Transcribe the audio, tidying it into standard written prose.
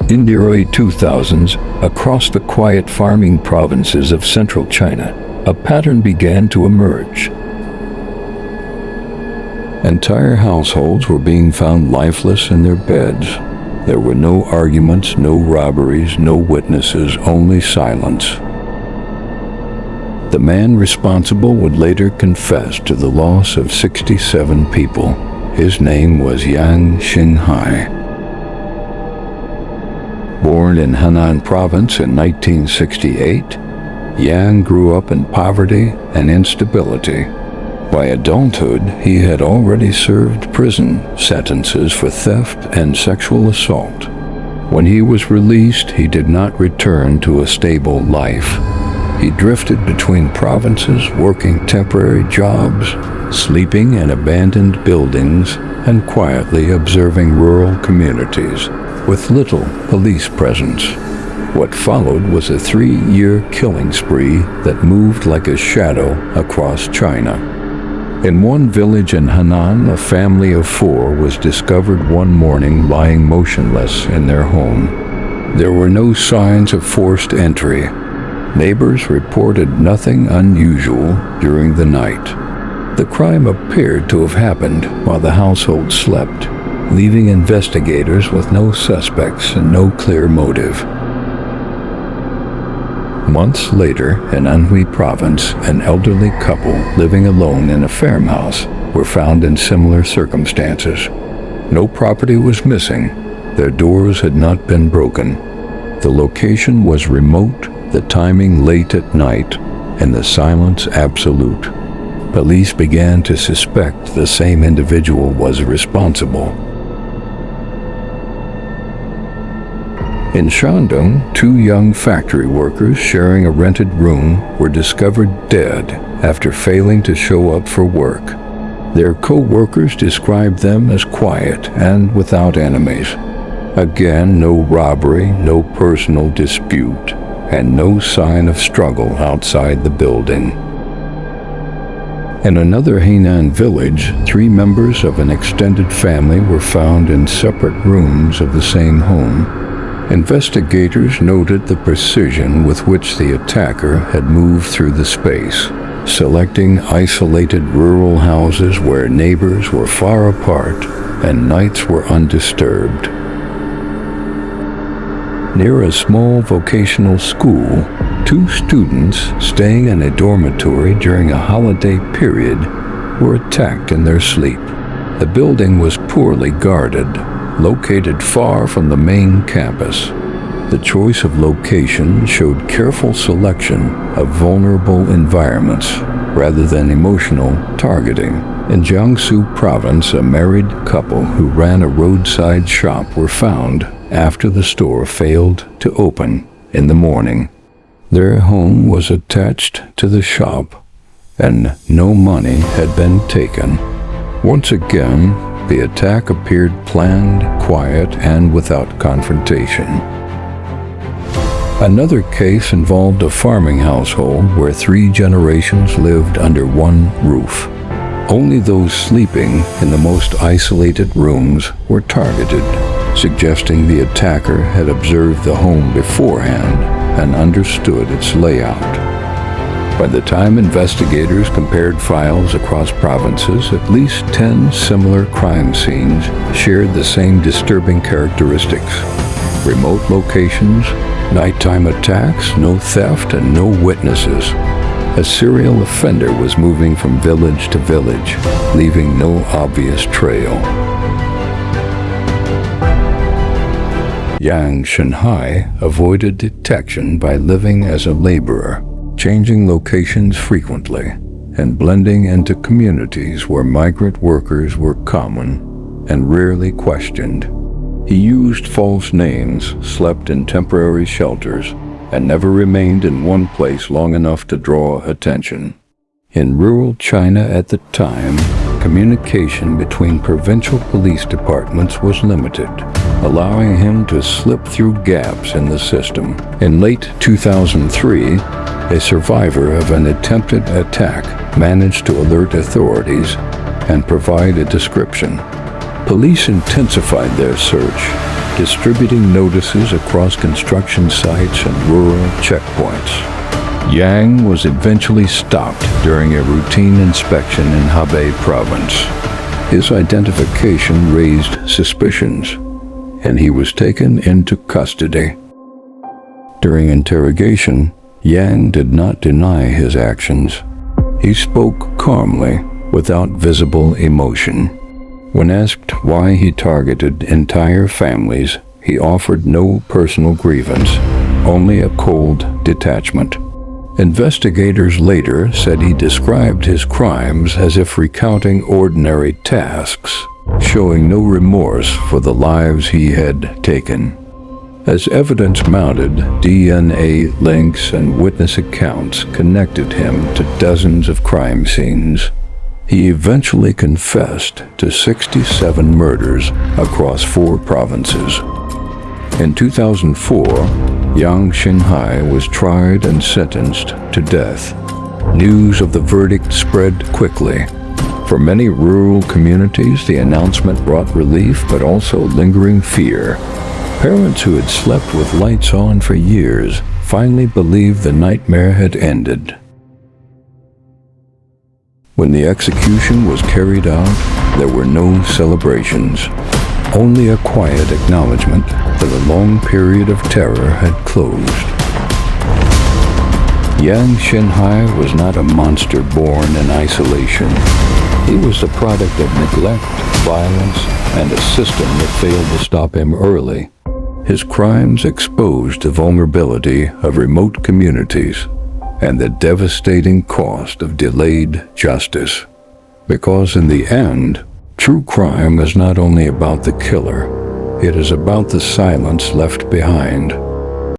In the early 2000s, across the quiet farming provinces of central China, a pattern began to emerge. Entire households were being found lifeless in their beds. There were no arguments, no robberies, no witnesses, only silence. The man responsible would later confess to the loss of 67 people. His name was Xinhai. Born in Henan province in 1968, Yang grew up in poverty and instability. By adulthood, he had already served prison sentences for theft and sexual assault. When he was released, he did not return to a stable life. He drifted between provinces, working temporary jobs, sleeping in abandoned buildings, and quietly observing rural communities with little police presence. What followed was a 3-year killing spree that moved like a shadow across China. In one village in Henan, a family of 4 was discovered one morning lying motionless in their home. There were no signs of forced entry. Neighbors reported nothing unusual during the night. The crime appeared to have happened while the household slept, leaving investigators with no suspects and no clear motive. Months later, in Anhui province, an elderly couple living alone in a farmhouse were found in similar circumstances. No property was missing. Their doors had not been broken. The location was remote, the timing late at night, and the silence absolute. Police began to suspect the same individual was responsible. In Shandong, 2 young factory workers sharing a rented room were discovered dead after failing to show up for work. Their co-workers described them as quiet and without enemies. Again, no robbery, no personal dispute, and no sign of struggle outside the building. In another Henan village, 3 members of an extended family were found in separate rooms of the same home. Investigators noted the precision with which the attacker had moved through the space, selecting isolated rural houses where neighbors were far apart and nights were undisturbed. Near a small vocational school, 2 students staying in a dormitory during a holiday period were attacked in their sleep. The building was poorly guarded, located far from the main campus. The choice of location showed careful selection of vulnerable environments rather than emotional targeting. In Jiangsu province, a married couple who ran a roadside shop were found after the store failed to open in the morning. Their home was attached to the shop, and no money had been taken. Once again, the attack appeared planned, quiet, and without confrontation. Another case involved a farming household where 3 generations lived under one roof. Only those sleeping in the most isolated rooms were targeted, suggesting the attacker had observed the home beforehand and understood its layout. By the time investigators compared files across provinces, at least 10 similar crime scenes shared the same disturbing characteristics. Remote locations, nighttime attacks, no theft, and no witnesses. A serial offender was moving from village to village, leaving no obvious trail. Yang Xinhai avoided detection by living as a laborer, changing locations frequently, and blending into communities where migrant workers were common and rarely questioned. He used false names, slept in temporary shelters, and never remained in one place long enough to draw attention. In rural China at the time, communication between provincial police departments was limited, allowing him to slip through gaps in the system. In late 2003, a survivor of an attempted attack managed to alert authorities and provide a description. Police intensified their search, distributing notices across construction sites and rural checkpoints. Yang was eventually stopped during a routine inspection in Hebei province. His identification raised suspicions, and he was taken into custody. During interrogation, Yang did not deny his actions. He spoke calmly, without visible emotion. When asked why he targeted entire families, he offered no personal grievance, only a cold detachment. Investigators later said he described his crimes as if recounting ordinary tasks, showing no remorse for the lives he had taken. As evidence mounted, DNA links and witness accounts connected him to dozens of crime scenes. He eventually confessed to 67 murders across 4 provinces. In 2004, Yang Xinhai was tried and sentenced to death. News of the verdict spread quickly. For many rural communities, the announcement brought relief but also lingering fear. Parents who had slept with lights on for years finally believed the nightmare had ended. When the execution was carried out, there were no celebrations, only a quiet acknowledgement that a long period of terror had closed. Yang Xinhai was not a monster born in isolation. He was the product of neglect, violence, and a system that failed to stop him early. His crimes exposed the vulnerability of remote communities and the devastating cost of delayed justice. Because in the end, true crime is not only about the killer, it is about the silence left behind.